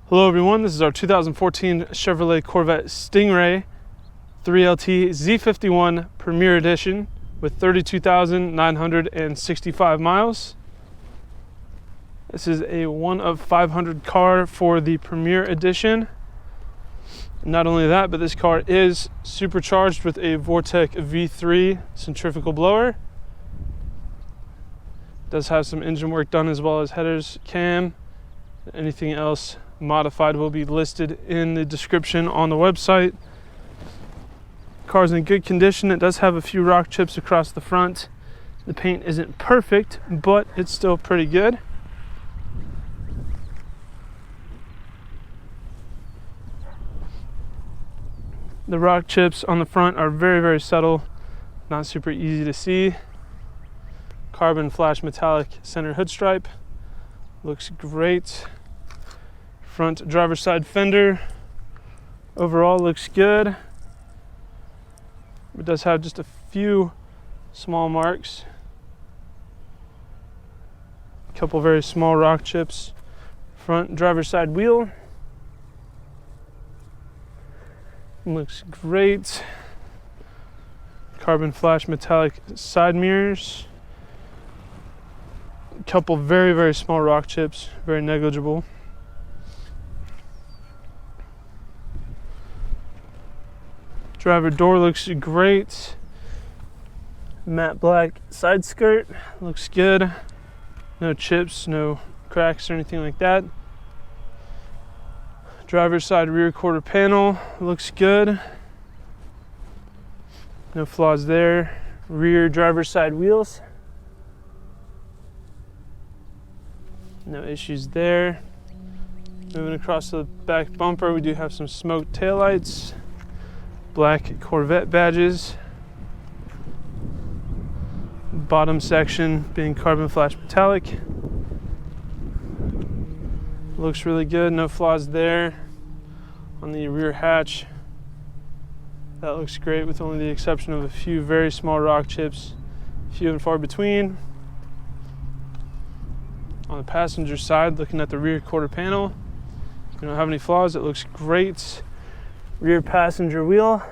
Hello everyone, this is our 2014 Chevrolet Corvette Stingray 3LT Z51 Premier Edition with 32,965 miles. This is a 1 of 500 car for the Premier Edition. Not only that, but this car is supercharged with a Vortec V3 centrifugal blower. It does have some engine work done as well as headers, cam. Anything else modified will be listed in the description on the website. Car's in good condition. It does have a few rock chips across the front. The paint isn't perfect, but it's still pretty good. The rock chips on the front are very subtle, not super easy to see. Carbon flash metallic center hood stripe looks great. Front driver's side fender overall looks good. It does have just a few small marks. A couple very small rock chips. Front driver's side wheel looks great. Carbon flash metallic side mirrors. A couple very small rock chips, very negligible. Driver door looks great. Matte black side skirt looks good. No chips, no cracks or anything like that. Driver's side rear quarter panel looks good. No flaws there. Rear driver's side wheels. No issues there. Moving across to the back bumper, we do have some smoked taillights. Black Corvette badges. Bottom section being carbon flash metallic. Looks really good, no flaws there. On the rear hatch, that looks great with only the exception of a few very small rock chips, few and far between. On the passenger side, looking at the rear quarter panel, we don't have any flaws, it looks great. Rear passenger wheel,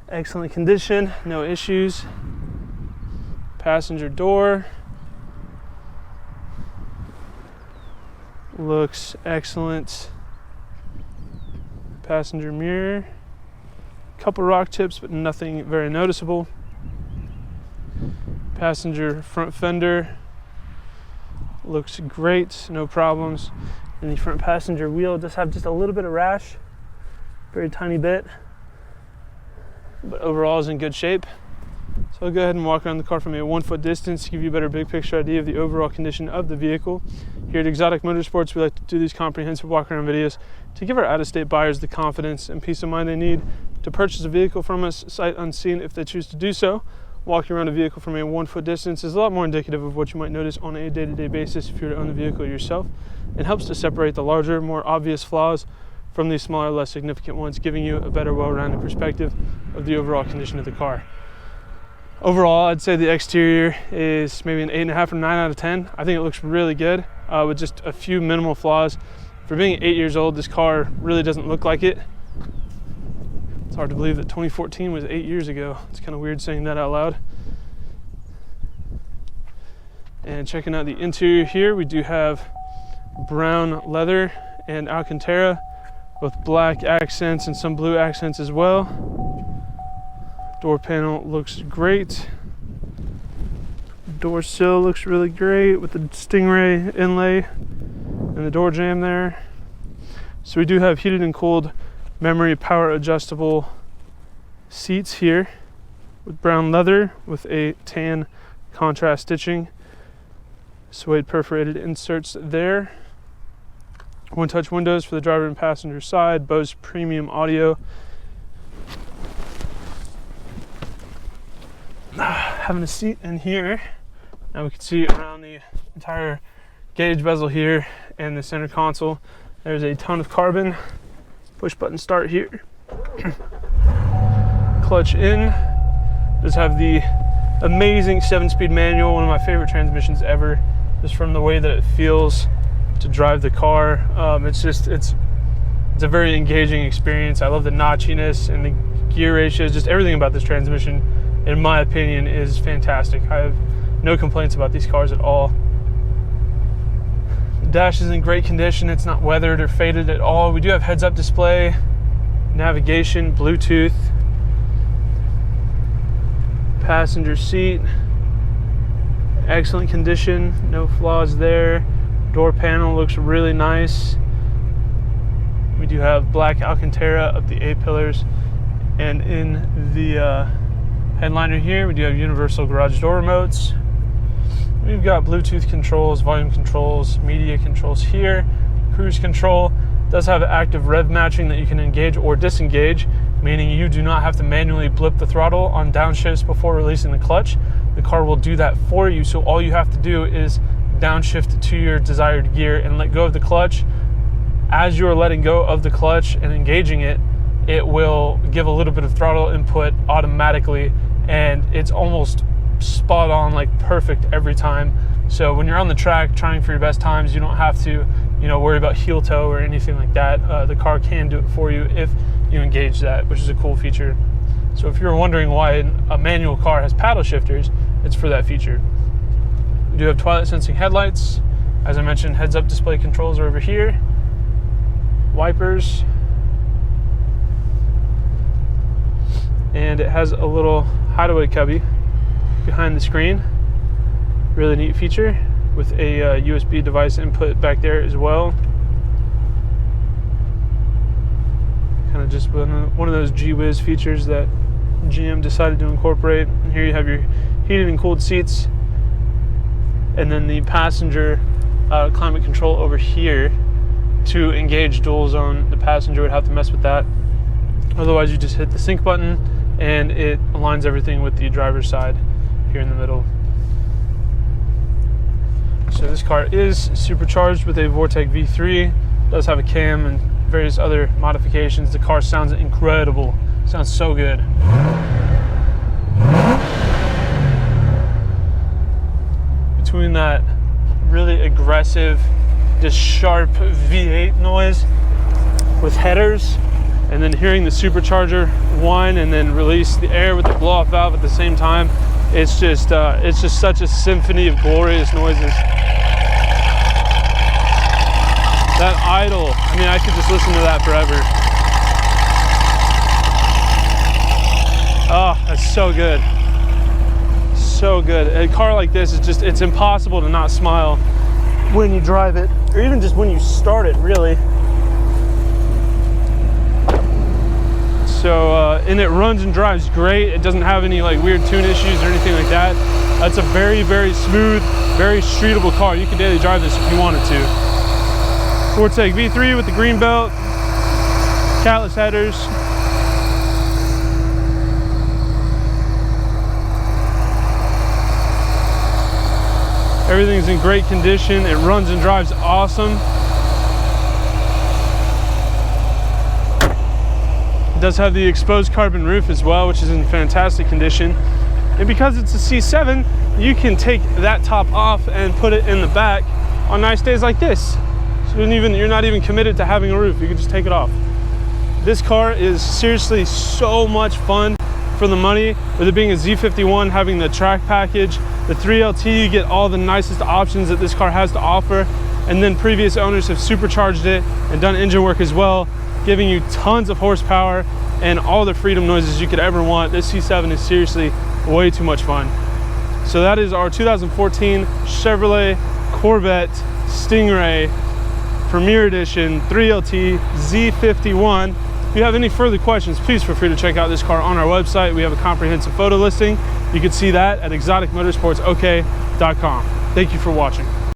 excellent condition, no issues. Passenger door looks excellent. Passenger mirror, couple rock chips, but nothing very noticeable. Passenger front fender looks great, no problems. And the front passenger wheel does have just a little bit of rash. Very tiny bit, but overall is in good shape. So I'll go ahead and walk around the car from a 1 foot distance to give you a better big picture idea of the overall condition of the vehicle. Here at Exotic Motorsports, we like to do these comprehensive walk around videos to give our out-of-state buyers the confidence and peace of mind they need to purchase a vehicle from us sight unseen if they choose to do so. Walking around a vehicle from a 1 foot distance is a lot more indicative of what you might notice on a day-to-day basis if you were to own the vehicle yourself. It helps to separate the larger, more obvious flaws from these smaller, less significant ones, giving you a better, well-rounded perspective of the overall condition of the car. Overall, I'd say the exterior is maybe an 8.5 or 9 out of 10. I think it looks really good with just a few minimal flaws. For being 8 years old, this car really doesn't look like it. It's hard to believe that 2014 was 8 years ago. It's kind of weird saying that out loud. And checking out the interior here, we do have brown leather and Alcantara with black accents and some blue accents as well. Door panel looks great. Door sill looks really great with the Stingray inlay and the door jamb there. So we do have heated and cooled memory power adjustable seats here with brown leather with a tan contrast stitching. Suede perforated inserts there. One-touch windows for the driver and passenger side. Bose premium audio. Having a seat in here. Now we can see around the entire gauge bezel here and the center console. There's a ton of carbon. Push button start here. Clutch in. Does have the amazing 7-speed manual, one of my favorite transmissions ever, just from the way that it feels to drive the car. It's a very engaging experience. I love the notchiness and the gear ratios. Just everything about this transmission, in my opinion, is fantastic. I have no complaints about these cars at all. The dash is in great condition. It's not weathered or faded at all. We do have heads-up display, navigation, Bluetooth, passenger seat, excellent condition, no flaws there. Door panel looks really nice. We do have black Alcantara up the A-pillars, and in the headliner here we do have universal garage door remotes. We've got Bluetooth controls, volume controls, media controls here. Cruise control does have active rev matching that you can engage or disengage, meaning you do not have to manually blip the throttle on downshifts before releasing the clutch. The car will do that for you, so all you have to do is downshift to your desired gear and let go of the clutch. As you are letting go of the clutch and engaging it, it will give a little bit of throttle input automatically, and it's almost spot on, like perfect every time. So when you're on the track trying for your best times, you don't have to, worry about heel toe or anything like that. The car can do it for you if you engage that, which is a cool feature. So if you're wondering why a manual car has paddle shifters, it's for that feature. We do have twilight sensing headlights. As I mentioned, heads-up display controls are over here. Wipers. And it has a little hideaway cubby behind the screen. Really neat feature with a USB device input back there as well. Kind of just one of those G-Wiz features that GM decided to incorporate. And here you have your heated and cooled seats, and then the passenger climate control over here. To engage dual zone, the passenger would have to mess with that. Otherwise, you just hit the sync button and it aligns everything with the driver's side here in the middle. So this car is supercharged with a Vortec V3. It does have a cam and various other modifications. The car sounds incredible. Sounds so good. Between that really aggressive, just sharp V8 noise with headers, and then hearing the supercharger whine and then release the air with the blow-off valve at the same time, it's just such a symphony of glorious noises. That idle, I mean, I could just listen to that forever. Oh, that's so good. So good. A car like this is it's impossible to not smile when you drive it, or even just when you start it, really. So, and it runs and drives great. It doesn't have any like weird tune issues or anything like that. That's a very, very smooth, very streetable car. You can daily drive this if you wanted to. Vortec V3 with the green belt, catless headers. Everything's in great condition. It runs and drives awesome. It does have the exposed carbon roof as well, which is in fantastic condition. And because it's a C7, you can take that top off and put it in the back on nice days like this. So you're not even committed to having a roof. You can just take it off. This car is seriously so much fun for the money, with it being a Z51, having the track package, the 3LT, you get all the nicest options that this car has to offer. And then previous owners have supercharged it and done engine work as well, giving you tons of horsepower and all the freedom noises you could ever want. This C7 is seriously way too much fun. So that is our 2014 Chevrolet Corvette Stingray Premier Edition 3LT Z51. If you have any further questions, please feel free to check out this car on our website. We have a comprehensive photo listing. You can see that at exoticmotorsportsok.com. Thank you for watching.